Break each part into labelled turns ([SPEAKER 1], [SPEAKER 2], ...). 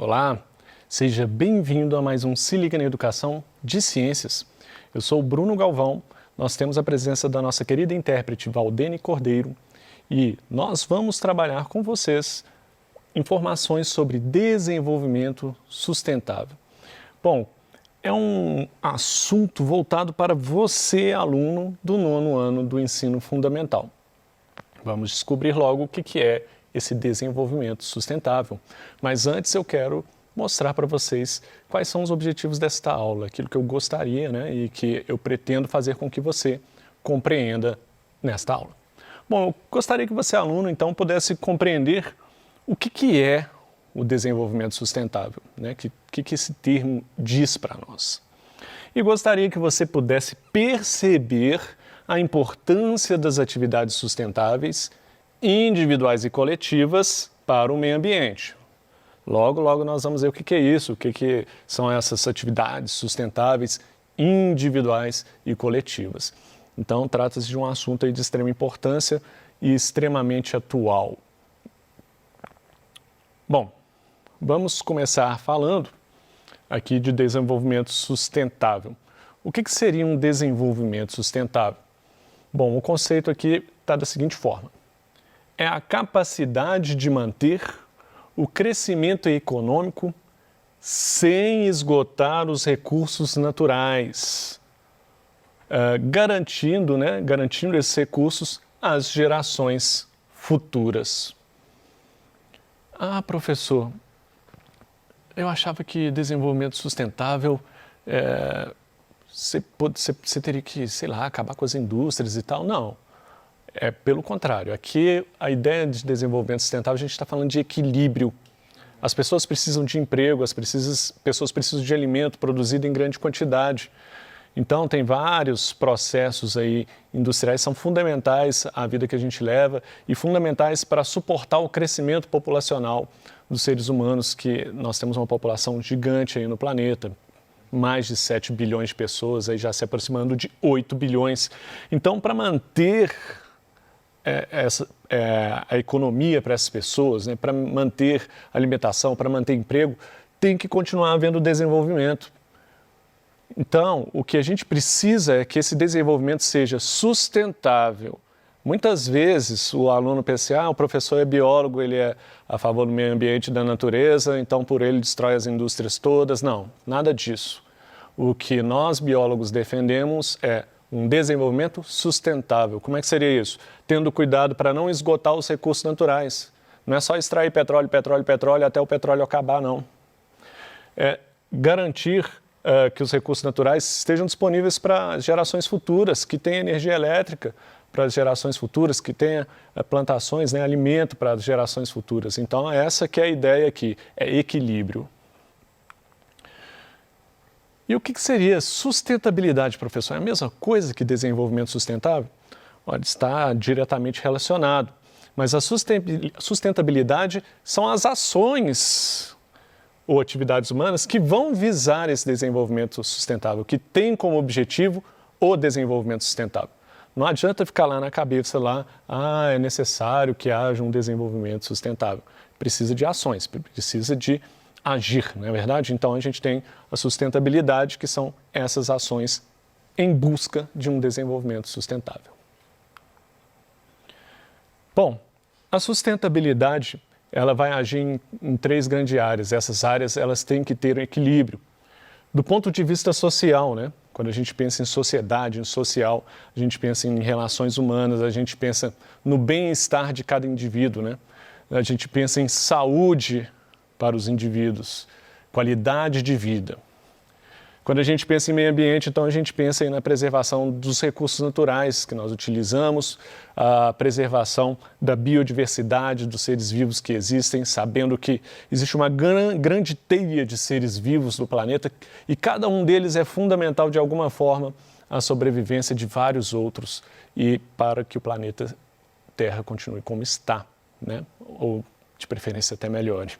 [SPEAKER 1] Olá, seja bem-vindo a mais um Se Liga na Educação de Ciências. Eu sou o Bruno Galvão, nós temos a presença da nossa querida intérprete Valdene Cordeiro e nós vamos trabalhar com vocês informações sobre desenvolvimento sustentável. Bom, é um assunto voltado para você, aluno do 9º ano do ensino fundamental. Vamos descobrir logo o que é esse desenvolvimento sustentável. Mas antes eu quero mostrar para vocês quais são os objetivos desta aula, aquilo que eu gostaria, e que eu pretendo fazer com que você compreenda nesta aula. Bom, eu gostaria que você, aluno, então, pudesse compreender o que é o desenvolvimento sustentável, o que esse termo diz para nós. E gostaria que você pudesse perceber a importância das atividades sustentáveis individuais e coletivas para o meio ambiente. Logo nós vamos ver o que é isso, o que são essas atividades sustentáveis individuais e coletivas. Então, trata-se de um assunto aí de extrema importância e extremamente atual. Bom, vamos começar falando aqui de desenvolvimento sustentável. O que seria um desenvolvimento sustentável? Bom, o conceito aqui está da seguinte forma. É a capacidade de manter o crescimento econômico sem esgotar os recursos naturais, garantindo esses recursos às gerações futuras. Ah, professor, eu achava que desenvolvimento sustentável, você teria que, acabar com as indústrias e tal. Não. É pelo contrário, aqui a ideia de desenvolvimento sustentável, a gente está falando de equilíbrio. As pessoas precisam de emprego, as pessoas precisam de alimento produzido em grande quantidade. Então, tem vários processos aí industriais que são fundamentais à vida que a gente leva e fundamentais para suportar o crescimento populacional dos seres humanos, que nós temos uma população gigante aí no planeta. Mais de 7 bilhões de pessoas, aí já se aproximando de 8 bilhões. Então, para manter a economia para essas pessoas, para manter alimentação, para manter emprego, tem que continuar havendo desenvolvimento. Então, o que a gente precisa é que esse desenvolvimento seja sustentável. Muitas vezes o aluno pensa, o professor é biólogo, ele é a favor do meio ambiente e da natureza, então por ele destrói as indústrias todas. Não, nada disso. O que nós biólogos defendemos é um desenvolvimento sustentável. Como é que seria isso? Tendo cuidado para não esgotar os recursos naturais. Não é só extrair petróleo até o petróleo acabar, não. É garantir que os recursos naturais estejam disponíveis para as gerações futuras, que tenham energia elétrica para as gerações futuras, que tenha plantações, alimento para as gerações futuras. Então, essa que é a ideia aqui, é equilíbrio. E o que seria sustentabilidade, professor? É a mesma coisa que desenvolvimento sustentável? Olha, está diretamente relacionado. Mas a sustentabilidade são as ações ou atividades humanas que vão visar esse desenvolvimento sustentável, que tem como objetivo o desenvolvimento sustentável. Não adianta ficar lá na cabeça, é necessário que haja um desenvolvimento sustentável. Precisa de ações, precisa de agir, não é verdade? Então, a gente tem a sustentabilidade, que são essas ações em busca de um desenvolvimento sustentável. Bom, a sustentabilidade, ela vai agir em 3 grandes áreas. Essas áreas, elas têm que ter um equilíbrio. Do ponto de vista social, quando a gente pensa em sociedade, em social, a gente pensa em relações humanas, a gente pensa no bem-estar de cada indivíduo, A gente pensa em saúde para os indivíduos, qualidade de vida. Quando a gente pensa em meio ambiente, então a gente pensa aí na preservação dos recursos naturais que nós utilizamos, a preservação da biodiversidade dos seres vivos que existem, sabendo que existe uma grande teia de seres vivos no planeta e cada um deles é fundamental de alguma forma à sobrevivência de vários outros e para que o planeta Terra continue como está, ou de preferência até melhore.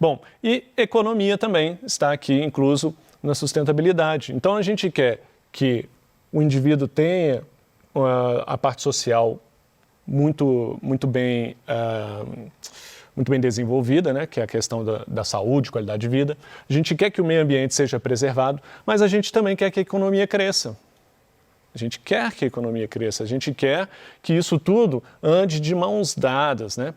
[SPEAKER 1] Bom, e economia também está aqui incluso na sustentabilidade. Então, a gente quer que o indivíduo tenha a parte social muito bem muito bem desenvolvida, né, que é a questão da saúde, qualidade de vida. A gente quer que o meio ambiente seja preservado, mas a gente também quer que a economia cresça. A gente quer que a economia cresça, a gente quer que isso tudo ande de mãos dadas, né?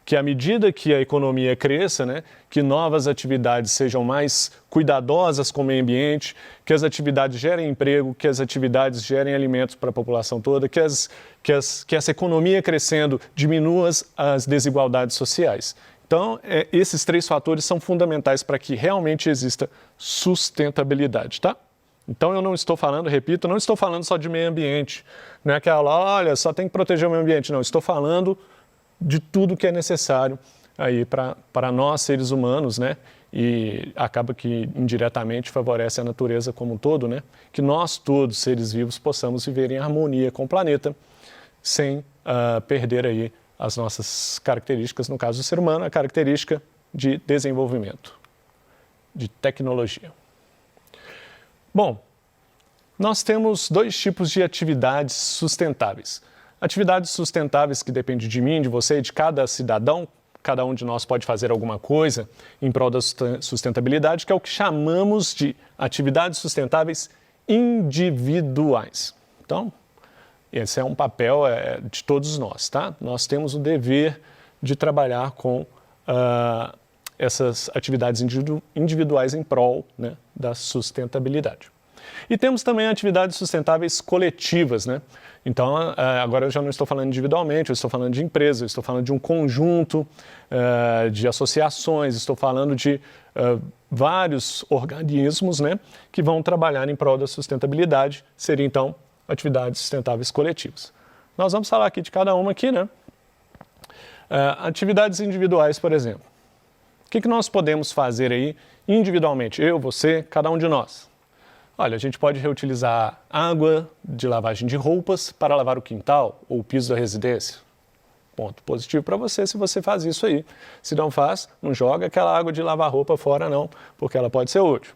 [SPEAKER 1] Que à medida que a economia cresça, né, que novas atividades sejam mais cuidadosas com o meio ambiente, que as atividades gerem emprego, que as atividades gerem alimentos para a população toda, que essa economia crescendo diminua as desigualdades sociais. Então, esses 3 fatores são fundamentais para que realmente exista sustentabilidade, tá? Então, eu não estou falando, repito, não estou falando só de meio ambiente. Não é aquela, olha, só tem que proteger o meio ambiente. Não, estou falando de tudo que é necessário aí para nós, seres humanos, né? E acaba que indiretamente favorece a natureza como um todo, né? Que nós todos, seres vivos, possamos viver em harmonia com o planeta, sem perder aí as nossas características, no caso do ser humano, a característica de desenvolvimento, de tecnologia. Bom, nós temos 2 tipos de atividades sustentáveis. Atividades sustentáveis que dependem de mim, de você e de cada cidadão, cada um de nós pode fazer alguma coisa em prol da sustentabilidade, que é o que chamamos de atividades sustentáveis individuais. Então, esse é um papel de todos nós, tá? Nós temos o dever de trabalhar com essas atividades individuais em prol, né, da sustentabilidade. E temos também atividades sustentáveis coletivas, né? Então, agora eu já não estou falando individualmente, eu estou falando de empresas, eu estou falando de um conjunto de associações, estou falando de vários organismos, né, que vão trabalhar em prol da sustentabilidade, seriam então atividades sustentáveis coletivas. Nós vamos falar aqui de cada uma aqui, né? Atividades individuais, por exemplo. O que nós podemos fazer aí individualmente? Eu, você, cada um de nós. Olha, a gente pode reutilizar água de lavagem de roupas para lavar o quintal ou o piso da residência. Ponto positivo para você se você faz isso aí. Se não faz, não joga aquela água de lavar roupa fora não, porque ela pode ser útil.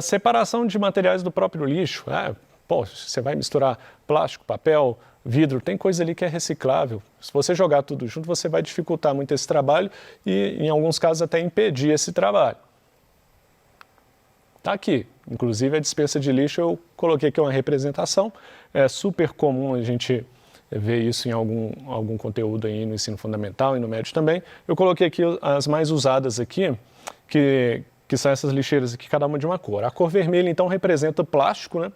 [SPEAKER 1] Separação de materiais do próprio lixo. Você vai misturar plástico, papel, vidro, tem coisa ali que é reciclável. Se você jogar tudo junto, você vai dificultar muito esse trabalho e, em alguns casos, até impedir esse trabalho. Está aqui. Inclusive, a dispensa de lixo, eu coloquei aqui uma representação. É super comum a gente ver isso em algum conteúdo aí no ensino fundamental e no médio também. Eu coloquei aqui as mais usadas aqui, que são essas lixeiras aqui, cada uma de uma cor. A cor vermelha, então, representa plástico, né?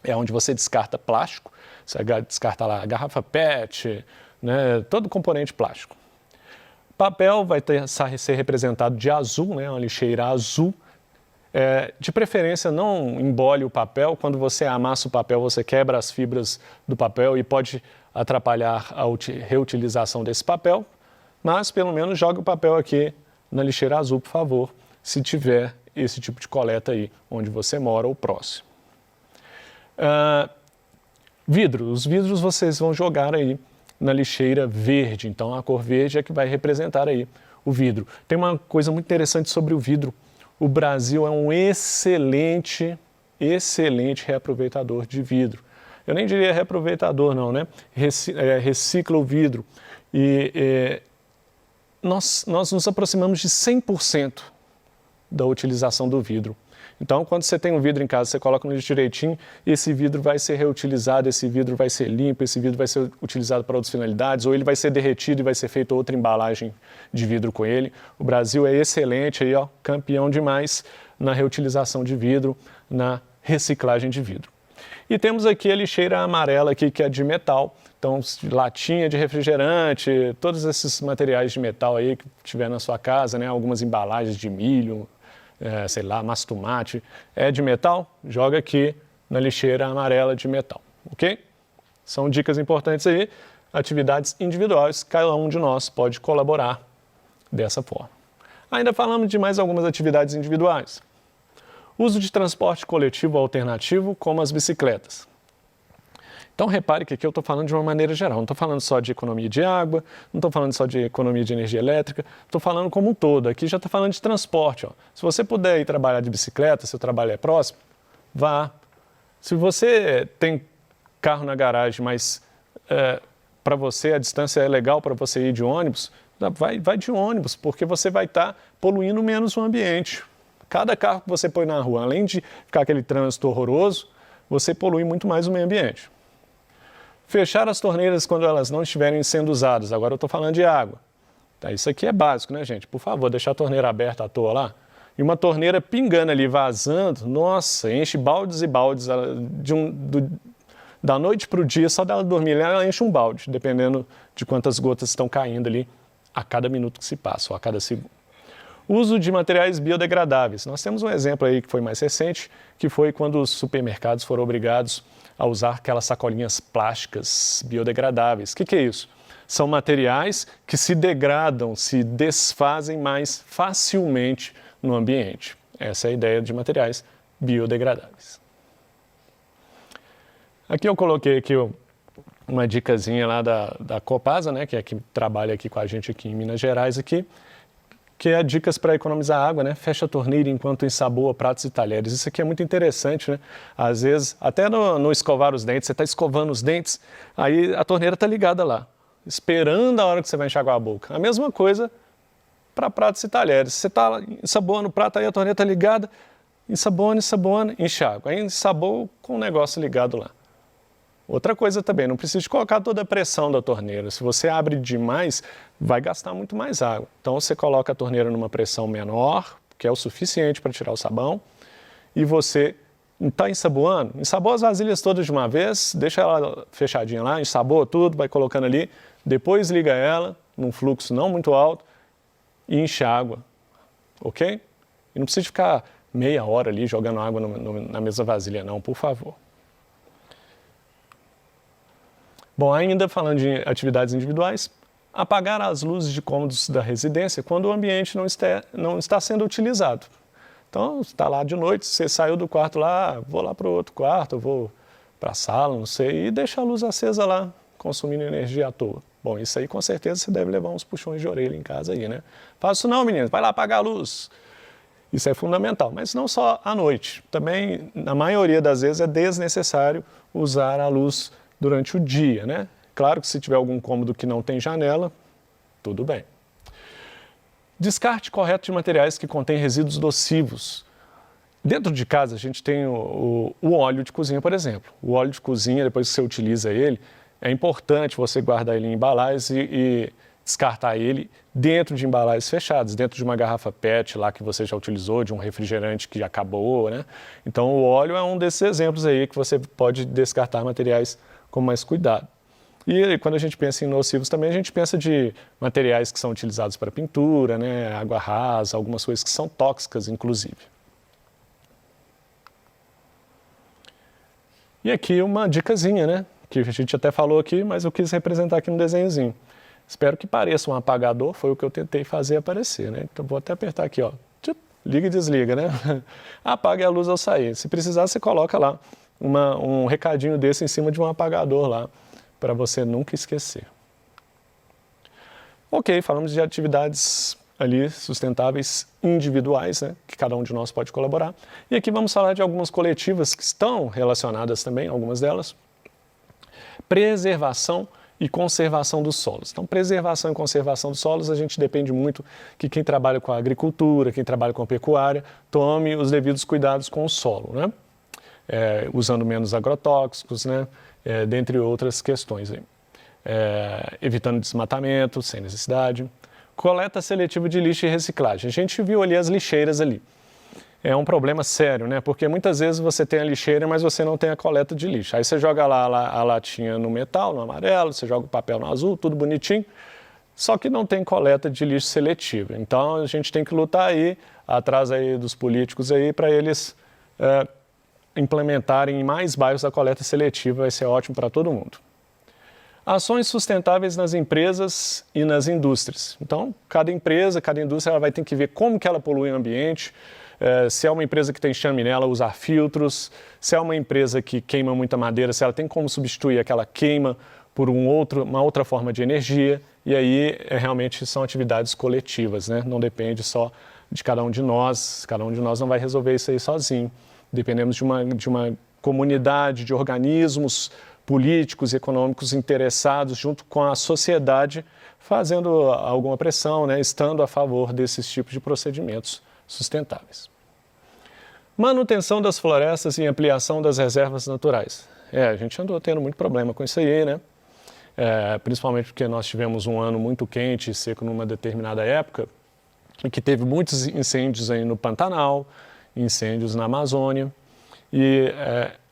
[SPEAKER 1] É onde você descarta plástico. Você descarta lá a garrafa PET, né? Todo componente plástico. Papel vai ser representado de azul, né? Uma lixeira azul. De preferência, não embole o papel. Quando você amassa o papel, você quebra as fibras do papel e pode atrapalhar a reutilização desse papel. Mas, pelo menos, jogue o papel aqui na lixeira azul, por favor, se tiver esse tipo de coleta aí, onde você mora ou próximo. Vidro. Os vidros vocês vão jogar aí na lixeira verde. Então, a cor verde é que vai representar aí o vidro. Tem uma coisa muito interessante sobre o vidro. O Brasil é um excelente reaproveitador de vidro. Eu nem diria reaproveitador não, né? Recicla o vidro. E nós nos aproximamos de 100% da utilização do vidro. Então, quando você tem um vidro em casa, você coloca no lixo direitinho, esse vidro vai ser reutilizado, esse vidro vai ser limpo, esse vidro vai ser utilizado para outras finalidades, ou ele vai ser derretido e vai ser feita outra embalagem de vidro com ele. O Brasil é excelente, aí, ó, campeão demais na reutilização de vidro, na reciclagem de vidro. E temos aqui a lixeira amarela, aqui, que é de metal. Então, latinha de refrigerante, todos esses materiais de metal aí que tiver na sua casa, né? Algumas embalagens de milho, sei lá, massa tomate, é de metal, joga aqui na lixeira amarela de metal, ok? São dicas importantes aí, atividades individuais, cada um de nós pode colaborar dessa forma. Ainda falamos de mais algumas atividades individuais. Uso de transporte coletivo alternativo, como as bicicletas. Então, repare que aqui eu estou falando de uma maneira geral, não estou falando só de economia de água, não estou falando só de economia de energia elétrica, estou falando como um todo. Aqui já está falando de transporte. Ó. Se você puder ir trabalhar de bicicleta, seu trabalho é próximo, vá. Se você tem carro na garagem, mas para você, a distância é legal para você ir de ônibus, vai de ônibus, porque você vai estar poluindo menos o ambiente. Cada carro que você põe na rua, além de ficar aquele trânsito horroroso, você polui muito mais o meio ambiente. Fechar as torneiras quando elas não estiverem sendo usadas. Agora eu estou falando de água. Tá, isso aqui é básico, né, gente? Por favor, deixar a torneira aberta à toa lá. E uma torneira pingando ali, vazando, nossa, enche baldes e baldes. Da noite para o dia, só dela dormir, ela enche um balde, dependendo de quantas gotas estão caindo ali a cada minuto que se passa, ou a cada segundo. Uso de materiais biodegradáveis. Nós temos um exemplo aí que foi mais recente, que foi quando os supermercados foram obrigados a usar aquelas sacolinhas plásticas biodegradáveis. O que é isso? São materiais que se degradam, se desfazem mais facilmente no ambiente. Essa é a ideia de materiais biodegradáveis. Aqui eu coloquei aqui uma dicasinha lá da Copasa, né, que é que trabalha aqui com a gente aqui em Minas Gerais, aqui, que é dicas para economizar água, né? Fecha a torneira enquanto ensaboa pratos e talheres. Isso aqui é muito interessante, né? Às vezes, até no escovar os dentes, você está escovando os dentes, aí a torneira está ligada lá, esperando a hora que você vai enxaguar a boca. A mesma coisa para pratos e talheres. Você está ensaboando o prato, aí a torneira está ligada, ensaboando, enxágua. Aí ensaboa com o negócio ligado lá. Outra coisa também, não precisa de colocar toda a pressão da torneira. Se você abre demais, vai gastar muito mais água. Então você coloca a torneira numa pressão menor, que é o suficiente para tirar o sabão, e você está ensaboando, ensaboa as vasilhas todas de uma vez, deixa ela fechadinha lá, ensaboa tudo, vai colocando ali, depois liga ela num fluxo não muito alto e enxágua, ok? E não precisa ficar meia hora ali jogando água na mesma vasilha não, por favor. Bom, ainda falando de atividades individuais, apagar as luzes de cômodos da residência quando o ambiente não está sendo utilizado. Então, está lá de noite, você saiu do quarto lá, vou lá para o outro quarto, vou para a sala, não sei, e deixa a luz acesa lá, consumindo energia à toa. Bom, isso aí com certeza você deve levar uns puxões de orelha em casa aí, né? Faz isso não, menino, vai lá apagar a luz. Isso é fundamental, mas não só à noite. Também, na maioria das vezes, é desnecessário usar a luz durante o dia, né? Claro que se tiver algum cômodo que não tem janela, tudo bem. Descarte correto de materiais que contêm resíduos nocivos. Dentro de casa a gente tem o óleo de cozinha, por exemplo. O óleo de cozinha, depois que você utiliza ele, é importante você guardar ele em embalagens e descartar ele dentro de embalagens fechadas, dentro de uma garrafa PET lá que você já utilizou, de um refrigerante que acabou, né? Então o óleo é um desses exemplos aí que você pode descartar materiais com mais cuidado. E quando a gente pensa em nocivos também, a gente pensa de materiais que são utilizados para pintura, né, água rasa, algumas coisas que são tóxicas, inclusive. E aqui uma dicasinha, né, que a gente até falou aqui, mas eu quis representar aqui no desenhozinho. Espero que pareça um apagador, foi o que eu tentei fazer aparecer, né? Então vou até apertar aqui, ó, liga e desliga, né? Apague a luz ao sair. Se precisar, você coloca lá um recadinho desse em cima de um apagador lá, para você nunca esquecer. Ok, falamos de atividades ali sustentáveis individuais, né, que cada um de nós pode colaborar. E aqui vamos falar de algumas coletivas que estão relacionadas também, algumas delas. Preservação e conservação dos solos. Então, preservação e conservação dos solos, a gente depende muito que quem trabalha com a agricultura, quem trabalha com a pecuária, tome os devidos cuidados com o solo, né? Usando menos agrotóxicos, né? Dentre outras questões aí. Evitando desmatamento sem necessidade. Coleta seletiva de lixo e reciclagem. A gente viu ali as lixeiras ali. É um problema sério, né? Porque muitas vezes você tem a lixeira, mas você não tem a coleta de lixo. Aí você joga lá a latinha no metal, no amarelo, você joga o papel no azul, tudo bonitinho, só que não tem coleta de lixo seletiva. Então a gente tem que lutar aí, atrás aí dos políticos aí, para eles implementarem em mais bairros a coleta seletiva, vai ser ótimo para todo mundo. Ações sustentáveis nas empresas e nas indústrias. Então, cada empresa, cada indústria, ela vai ter que ver como que ela polui o ambiente, se é uma empresa que tem chaminé, ela usar filtros, se é uma empresa que queima muita madeira, se ela tem como substituir aquela queima por uma outra forma de energia, e aí realmente são atividades coletivas, né? Não depende só de cada um de nós não vai resolver isso aí sozinho. Dependemos de uma comunidade de organismos políticos e econômicos interessados junto com a sociedade fazendo alguma pressão, né, estando a favor desses tipos de procedimentos sustentáveis. Manutenção das florestas e ampliação das reservas naturais. A gente andou tendo muito problema com isso aí, né? Principalmente porque nós tivemos um ano muito quente e seco numa determinada época e que teve muitos incêndios aí no Pantanal, incêndios na Amazônia e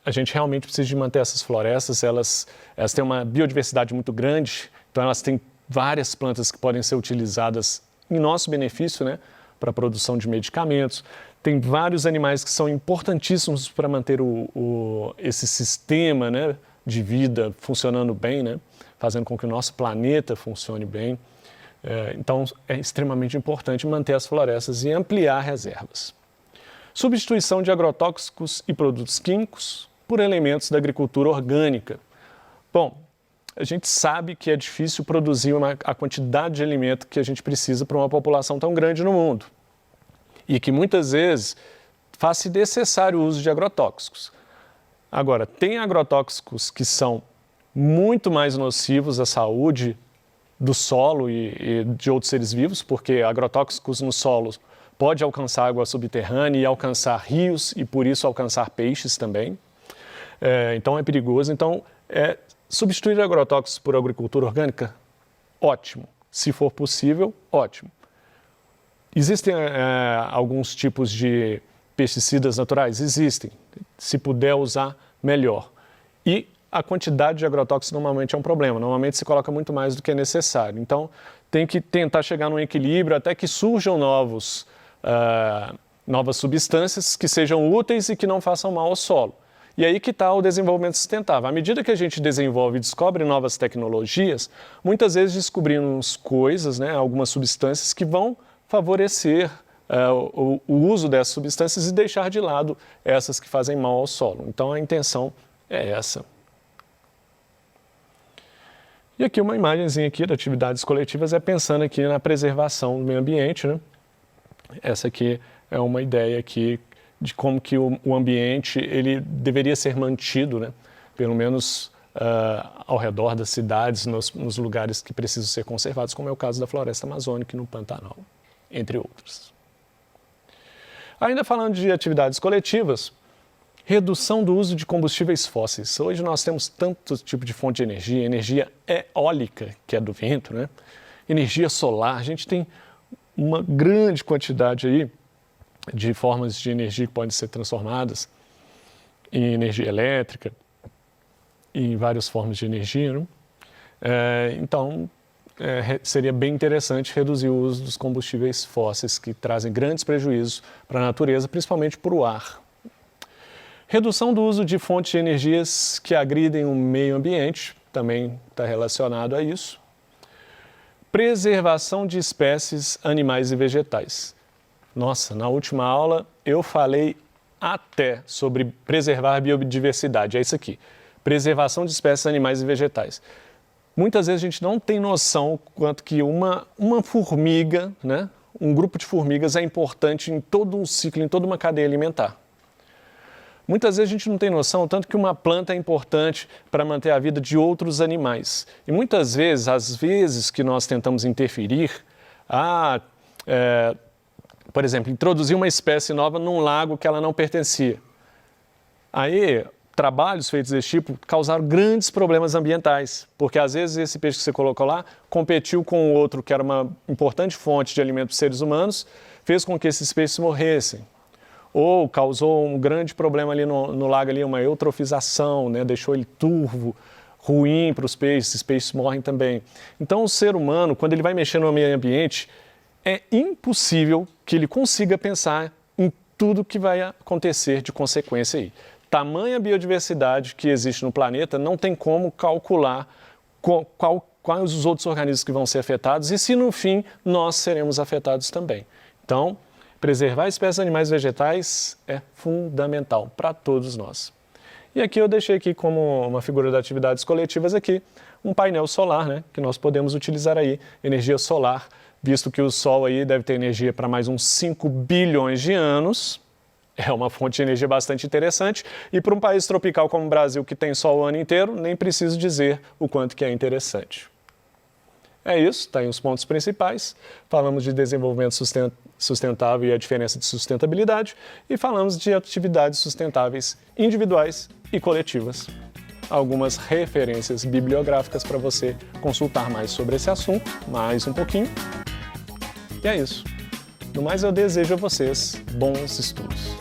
[SPEAKER 1] a gente realmente precisa de manter essas florestas, elas têm uma biodiversidade muito grande, então elas têm várias plantas que podem ser utilizadas em nosso benefício, né, para a produção de medicamentos. Tem vários animais que são importantíssimos para manter esse sistema, né, de vida funcionando bem, né, fazendo com que o nosso planeta funcione bem. Então, é extremamente importante manter as florestas e ampliar reservas. Substituição de agrotóxicos e produtos químicos por elementos da agricultura orgânica. Bom, a gente sabe que é difícil produzir a quantidade de alimento que a gente precisa para uma população tão grande no mundo. E que muitas vezes faz-se necessário o uso de agrotóxicos. Agora, tem agrotóxicos que são muito mais nocivos à saúde do solo e de outros seres vivos, porque agrotóxicos no solo pode alcançar água subterrânea e alcançar rios e por isso alcançar peixes também. Então é perigoso. Então, substituir agrotóxicos por agricultura orgânica, ótimo. Se for possível, ótimo. Existem alguns tipos de pesticidas naturais? Existem. Se puder usar, melhor. E a quantidade de agrotóxicos normalmente é um problema. Normalmente se coloca muito mais do que é necessário. Então, tem que tentar chegar num equilíbrio até que surjam novas substâncias que sejam úteis e que não façam mal ao solo. E aí que está o desenvolvimento sustentável. À medida que a gente desenvolve e descobre novas tecnologias, muitas vezes descobrimos coisas, né, algumas substâncias que vão favorecer o uso dessas substâncias e deixar de lado essas que fazem mal ao solo. Então a intenção é essa. E aqui uma imagenzinha aqui de atividades coletivas pensando aqui na preservação do meio ambiente, né? Essa aqui é uma ideia aqui de como que o ambiente ele deveria ser mantido, né? Pelo menos ao redor das cidades, nos lugares que precisam ser conservados, como é o caso da floresta amazônica e no Pantanal, entre outros. Ainda falando de atividades coletivas, redução do uso de combustíveis fósseis. Hoje nós temos tanto tipo de fonte de energia eólica, que é do vento, né? Energia solar, a gente tem uma grande quantidade aí de formas de energia que podem ser transformadas em energia elétrica e em várias formas de energia, né? Então, seria bem interessante reduzir o uso dos combustíveis fósseis que trazem grandes prejuízos para a natureza, principalmente para o ar. Redução do uso de fontes de energias que agridem o meio ambiente, também está relacionado a isso. Preservação de espécies animais e vegetais. Nossa, na última aula eu falei até sobre preservar a biodiversidade, é isso aqui. Preservação de espécies animais e vegetais. Muitas vezes a gente não tem noção quanto que uma formiga, né, um grupo de formigas é importante em todo um ciclo, em toda uma cadeia alimentar. Muitas vezes a gente não tem noção tanto que uma planta é importante para manter a vida de outros animais. E muitas vezes, às vezes que nós tentamos interferir, por exemplo, introduzir uma espécie nova num lago que ela não pertencia. Aí, trabalhos feitos desse tipo causaram grandes problemas ambientais, porque às vezes esse peixe que você colocou lá competiu com o outro que era uma importante fonte de alimento para os seres humanos, fez com que esses peixes morressem. Ou causou um grande problema ali no lago, ali, uma eutrofização, né? Deixou ele turvo, ruim para os peixes, esses peixes morrem também. Então o ser humano, quando ele vai mexer no meio ambiente, é impossível que ele consiga pensar em tudo que vai acontecer de consequência aí. Tamanha biodiversidade que existe no planeta, não tem como calcular quais os outros organismos que vão ser afetados e se no fim nós seremos afetados também. Então, preservar espécies animais e vegetais é fundamental para todos nós. E aqui eu deixei aqui como uma figura de atividades coletivas aqui, um painel solar, né, que nós podemos utilizar aí, energia solar, visto que o Sol aí deve ter energia para mais uns 5 bilhões de anos, É uma fonte de energia bastante interessante e para um país tropical como o Brasil, que tem sol o ano inteiro, nem preciso dizer o quanto que é interessante. É isso, está aí os pontos principais. Falamos de desenvolvimento sustentável e a diferença de sustentabilidade e falamos de atividades sustentáveis individuais e coletivas. Algumas referências bibliográficas para você consultar mais sobre esse assunto, mais um pouquinho. E é isso. No mais, eu desejo a vocês bons estudos.